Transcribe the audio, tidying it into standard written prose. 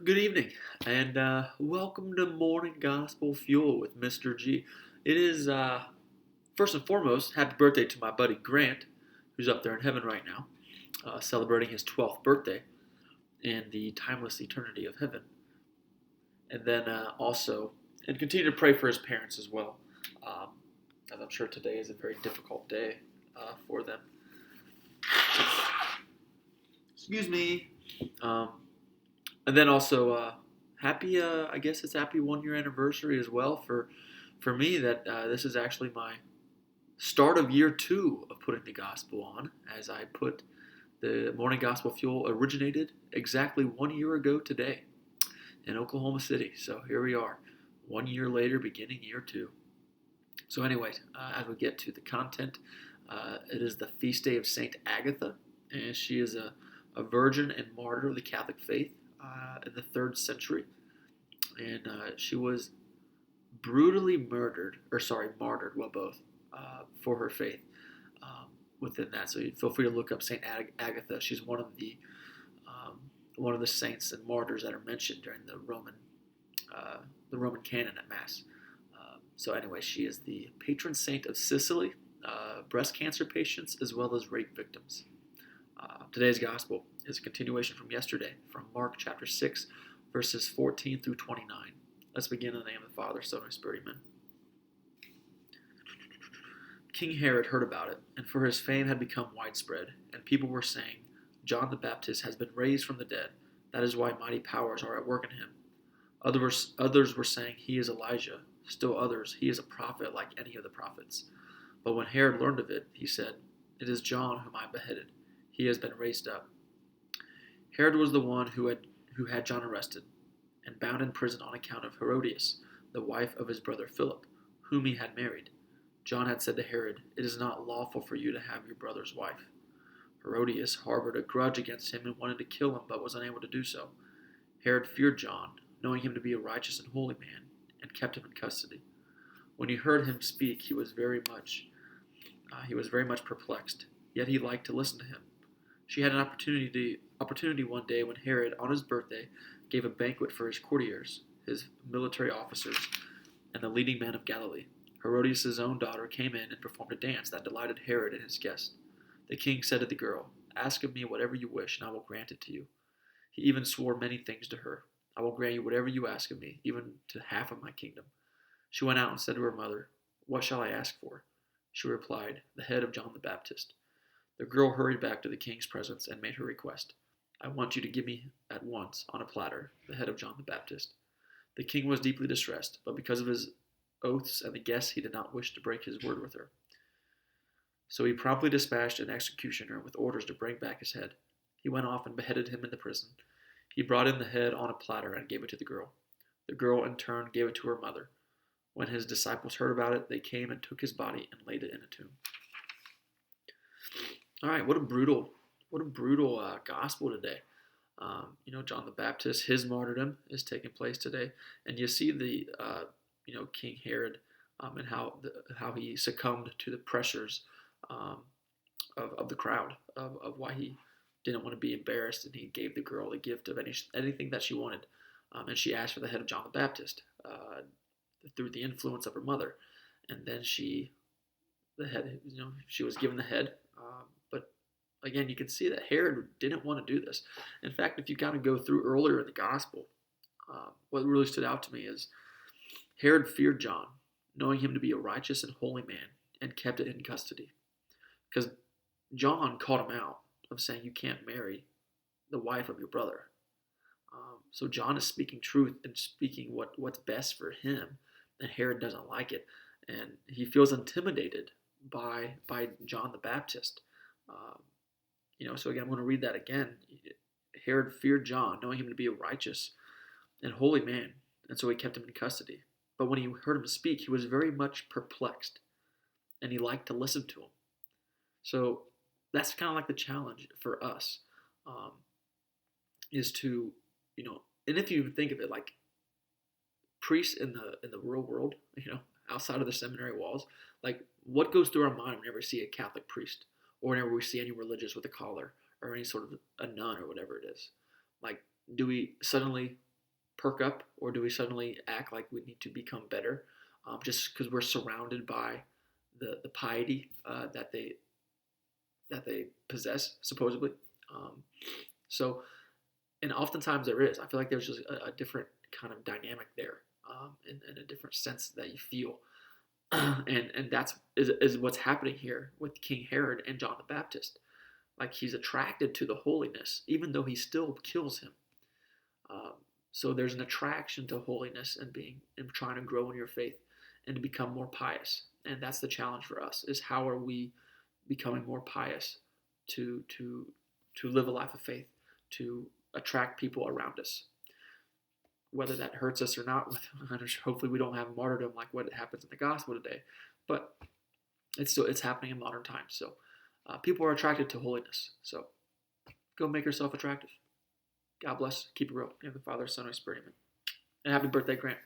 Good evening, and welcome to Morning Gospel Fuel with Mr. G. It is, first and foremost, happy birthday to my buddy Grant, who's up there in heaven right now, celebrating his 12th birthday in the timeless eternity of heaven. And then and continue to pray for his parents as well, um, as I'm sure today is a very difficult day for them. Excuse me. Um, And then also, happy, I guess it's happy 1 year anniversary as well for me that this is actually my start of year two of putting the gospel on, as I put the morning gospel fuel originated exactly 1 year ago today in Oklahoma City. So here we are, 1 year later, beginning year two. So, anyways, as we get to the content, it is the feast day of Saint Agatha, and she is a virgin and martyr of the Catholic faith in the third century, and she was brutally martyred, well, both, for her faith. Within that, so feel free to look up Saint Agatha. She's one of the saints and martyrs that are mentioned during the Roman canon at Mass. So anyway, she is the patron saint of Sicily, breast cancer patients, as well as rape victims. Today's gospel is a continuation from yesterday, from Mark chapter 6, verses 14 through 29. Let's begin in the name of the Father, Son, and Spirit. Amen. King Herod heard about it, and for his fame had become widespread, and people were saying, John the Baptist has been raised from the dead. That is why mighty powers are at work in him. Others were saying, he is Elijah. Still others, he is a prophet like any of the prophets. But when Herod learned of it, he said, it is John whom I beheaded. He has been raised up. Herod was the one who had John arrested and bound in prison on account of Herodias, the wife of his brother Philip, whom he had married. John had said to Herod, it is not lawful for you to have your brother's wife. Herodias harbored a grudge against him and wanted to kill him, but was unable to do so. Herod feared John, knowing him to be a righteous and holy man, and kept him in custody. When he heard him speak, he was very much perplexed. Yet he liked to listen to him. She had an opportunity one day when Herod, on his birthday, gave a banquet for his courtiers, his military officers, and the leading men of Galilee. Herodias' own daughter came in and performed a dance that delighted Herod and his guests. The king said to the girl, ask of me whatever you wish, and I will grant it to you. He even swore many things to her. I will grant you whatever you ask of me, even to half of my kingdom. She went out and said to her mother, what shall I ask for? She replied, the head of John the Baptist. The girl hurried back to the king's presence and made her request. I want you to give me at once, on a platter, the head of John the Baptist. The king was deeply distressed, but because of his oaths and the guests, he did not wish to break his word with her. So he promptly dispatched an executioner with orders to bring back his head. He went off and beheaded him in the prison. He brought in the head on a platter and gave it to the girl. The girl, in turn, gave it to her mother. When his disciples heard about it, they came and took his body and laid it in a tomb. All right, what a brutal gospel today. John the Baptist, his martyrdom is taking place today, and you see the King Herod and how he succumbed to the pressures of the crowd of why he didn't want to be embarrassed, and he gave the girl the gift of anything that she wanted, and she asked for the head of John the Baptist through the influence of her mother, and then she was given the head. But again, you can see that Herod didn't want to do this. In fact, if you kind of go through earlier in the gospel, what really stood out to me is Herod feared John, knowing him to be a righteous and holy man, and kept it in custody. Because John called him out of saying you can't marry the wife of your brother. So John is speaking truth and speaking what's best for him, and Herod doesn't like it, and he feels intimidated by John the Baptist. So again, I'm going to read that again. Herod feared John, knowing him to be a righteous and holy man, and so he kept him in custody. But when he heard him speak, he was very much perplexed, and he liked to listen to him. So that's kind of like the challenge for us, is to, and if you think of it like priests in the real world, outside of the seminary walls, like what goes through our mind whenever we see a Catholic priest, or whenever we see any religious with a collar, or any sort of a nun or whatever it is? Like, do we suddenly perk up, or do we suddenly act like we need to become better just because we're surrounded by the piety that they possess supposedly? Um, so, and oftentimes there is. I feel like there's just a different kind of dynamic there, and a different sense that you feel, and that's is what's happening here with King Herod and John the Baptist. Like he's attracted to the holiness, even though he still kills him. Um, so there's an attraction to holiness and being and trying to grow in your faith and to become more pious. And that's the challenge for us: is how are we becoming more pious to live a life of faith, to attract people around us, whether that hurts us or not. Hopefully, we don't have martyrdom like what happens in the gospel today, but it's happening in modern times. So people are attracted to holiness. So go make yourself attractive. God bless. Keep it real. In the Father, Son, and Spirit. Amen. And happy birthday, Grant.